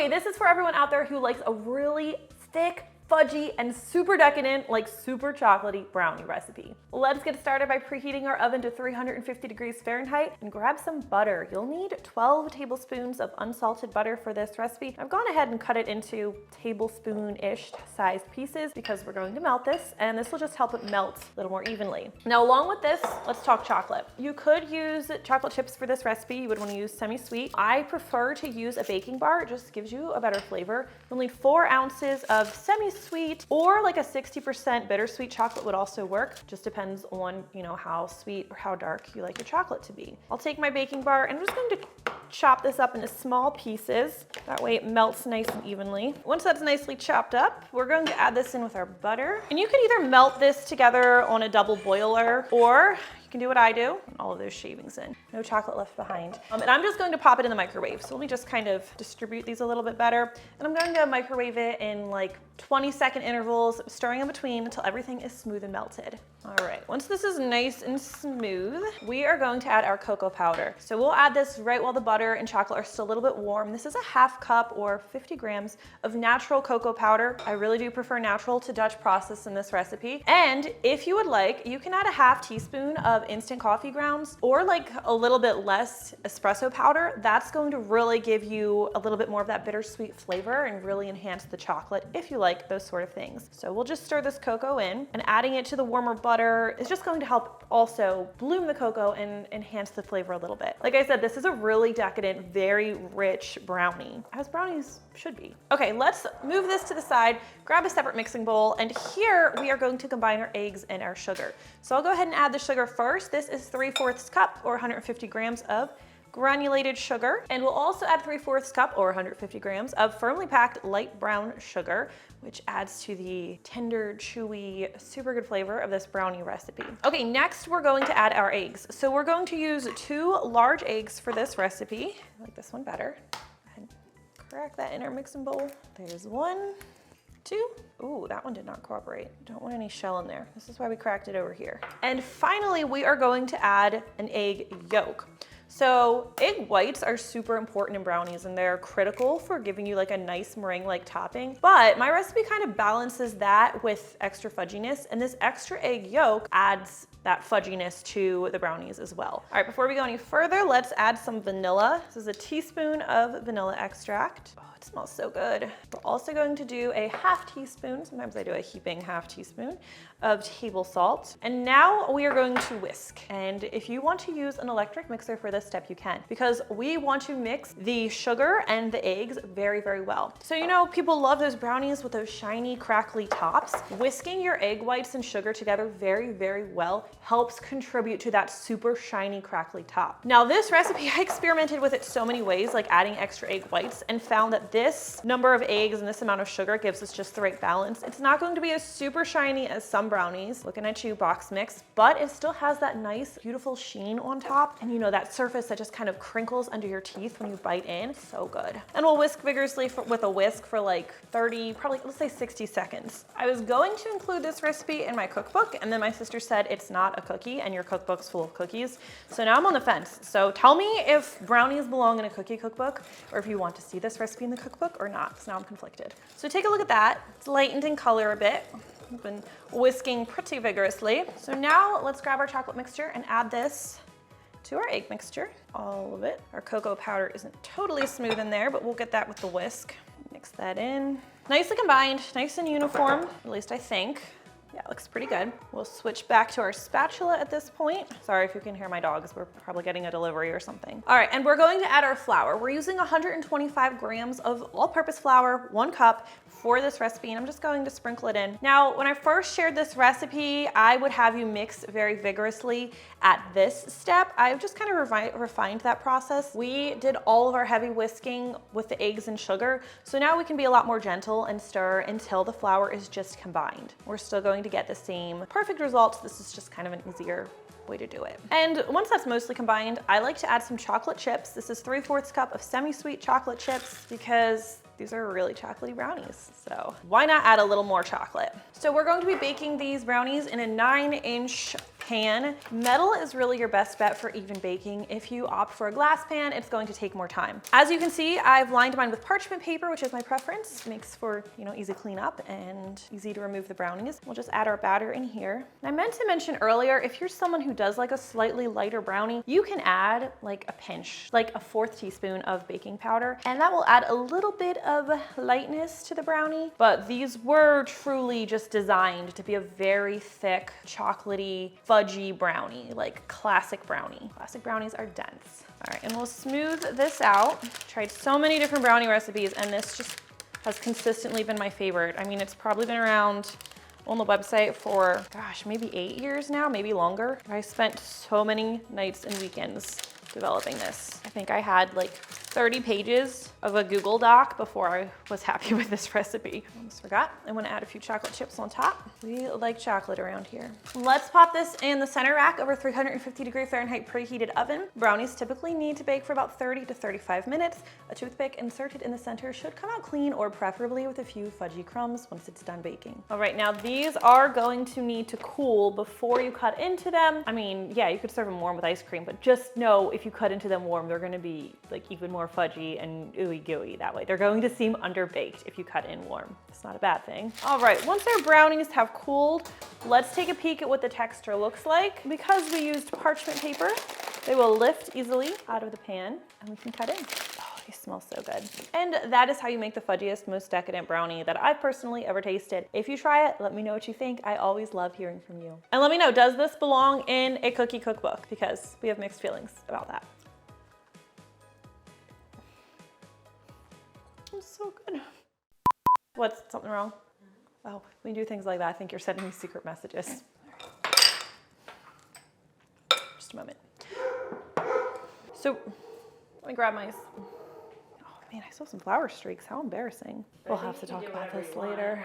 Okay, this is for everyone out there who likes a really thick, fudgy, and super decadent, like super chocolatey brownie recipe. Let's get started by preheating our oven to 350 degrees Fahrenheit and grab some butter. You'll need 12 tablespoons of unsalted butter for this recipe. I've gone ahead and cut it into tablespoon-ish sized pieces because we're going to melt this, and this will just help it melt a little more evenly. Now, along with this, let's talk chocolate. You could use chocolate chips for this recipe. You would want to use semi-sweet. I prefer to use a baking bar. It just gives you a better flavor. You'll need 4 ounces of semi-sweet, or like a 60% bittersweet chocolate would also work. Just depends on, how sweet or how dark you like your chocolate to be. I'll take my baking bar and I'm just going to chop this up into small pieces. That way it melts nice and evenly. Once that's nicely chopped up, we're going to add this in with our butter. And you could either melt this together on a double boiler, or you can do what I do, all of those shavings in. No chocolate left behind. And I'm just going to pop it in the microwave. So let me just kind of distribute these a little bit better. And I'm going to microwave it in like 20-second intervals, stirring in between until everything is smooth and melted. All right, once this is nice and smooth, we are going to add our cocoa powder. So we'll add this right while the butter and chocolate are still a little bit warm. This is a 1/2 cup or 50 grams of natural cocoa powder. I really do prefer natural to Dutch process in this recipe. And if you would like, you can add a 1/2 teaspoon of instant coffee grounds or like a little bit less espresso powder. That's going to really give you a little bit more of that bittersweet flavor and really enhance the chocolate if you like those sort of things. So we'll just stir this cocoa in, and adding it to the warmer butter is just going to help also bloom the cocoa and enhance the flavor a little bit. Like I said, this is a really decadent, very rich brownie, as brownies should be. Okay, let's move this to the side, grab a separate mixing bowl, and here we are going to combine our eggs and our sugar. So I'll go ahead and add the sugar first. This is 3/4 cup or 150 grams of granulated sugar, and we'll also add 3/4 cup or 150 grams of firmly packed light brown sugar, which adds to the tender, chewy, super good flavor of this brownie recipe. Okay, next we're going to add our eggs. So we're going to use 2 large eggs for this recipe. I like this one better. Go ahead and crack that in our mixing bowl. There's 1, 2. Ooh, that one did not cooperate. Don't want any shell in there. This is why we cracked it over here. And finally, we are going to add an egg yolk. So egg whites are super important in brownies, and they're critical for giving you like a nice meringue-like topping. But my recipe kind of balances that with extra fudginess, and this extra egg yolk adds that fudginess to the brownies as well. All right, before we go any further, let's add some vanilla. This is a teaspoon of vanilla extract. Oh, it smells so good. We're also going to do a 1/2 teaspoon, sometimes I do a heaping 1/2 teaspoon, of table salt. And now we are going to whisk. And if you want to use an electric mixer for this step, you can, because we want to mix the sugar and the eggs very, very well. So people love those brownies with those shiny, crackly tops. Whisking your egg whites and sugar together very, very well helps contribute to that super shiny, crackly top. Now this recipe, I experimented with it so many ways, like adding extra egg whites, and found that this number of eggs and this amount of sugar gives us just the right balance. It's not going to be as super shiny as some brownies, looking at you, box mix, but it still has that nice, beautiful sheen on top, and that surface that just kind of crinkles under your teeth when you bite in. So good. And we'll whisk vigorously with a whisk for like 30, probably let's say 60 seconds. I was going to include this recipe in my cookbook, and then my sister said it's not a cookie and your cookbook's full of cookies. So now I'm on the fence. So tell me if brownies belong in a cookie cookbook, or if you want to see this recipe in the cookbook or not, because now I'm conflicted. So take a look at that. It's lightened in color a bit. I've been whisking pretty vigorously. So now let's grab our chocolate mixture and add this to our egg mixture, all of it. Our cocoa powder isn't totally smooth in there, but we'll get that with the whisk. Mix that in. Nicely combined, nice and uniform, at least I think. Yeah, it looks pretty good. We'll switch back to our spatula at this point. Sorry if you can hear my dogs, we're probably getting a delivery or something. All right, and we're going to add our flour. We're using 125 grams of all-purpose flour, 1 cup for this recipe, and I'm just going to sprinkle it in. Now, when I first shared this recipe, I would have you mix very vigorously at this step. I've just kind of refined that process. We did all of our heavy whisking with the eggs and sugar, so now we can be a lot more gentle and stir until the flour is just combined. We're still going to get the same perfect results. This is just kind of an easier way to do it. And once that's mostly combined, I like to add some chocolate chips. This is 3/4 cup of semi-sweet chocolate chips because these are really chocolatey brownies. So why not add a little more chocolate? So we're going to be baking these brownies in a 9-inch pan. Metal is really your best bet for even baking. If you opt for a glass pan, it's going to take more time. As you can see, I've lined mine with parchment paper, which is my preference. Makes for, easy cleanup and easy to remove the brownies. We'll just add our batter in here. And I meant to mention earlier, if you're someone who does like a slightly lighter brownie, you can add like a pinch, like a 1/4 teaspoon of baking powder, and that will add a little bit of lightness to the brownie. But these were truly just designed to be a very thick, chocolatey, fudgy brownie, like classic brownie. Classic brownies are dense. All right, and we'll smooth this out. Tried so many different brownie recipes, and this just has consistently been my favorite. I mean, it's probably been around on the website for, gosh, maybe 8 years now, maybe longer. I spent so many nights and weekends developing this. I think I had like 30 pages of a Google Doc before I was happy with this recipe. Almost forgot. I want to add a few chocolate chips on top. We like chocolate around here. Let's pop this in the center rack over 350-degree Fahrenheit preheated oven. Brownies typically need to bake for about 30 to 35 minutes. A toothpick inserted in the center should come out clean, or preferably with a few fudgy crumbs once it's done baking. All right, now these are going to need to cool before you cut into them. I mean, yeah, you could serve them warm with ice cream, but just know if you cut into them warm, they're going to be like even more fudgy and ooey gooey that way. They're going to seem underbaked if you cut in warm. It's not a bad thing. All right, once our brownies have cooled, let's take a peek at what the texture looks like. Because we used parchment paper, they will lift easily out of the pan and we can cut in. Oh, they smell so good. And that is how you make the fudgiest, most decadent brownie that I've personally ever tasted. If you try it, let me know what you think. I always love hearing from you. And let me know, does this belong in a cookie cookbook? Because we have mixed feelings about that. It's so good. What's something wrong? Oh, when you do things like that, I think you're sending me secret messages. Just a moment. So, let me grab my, oh man, I saw some flour streaks. How embarrassing. We'll have to talk about this later.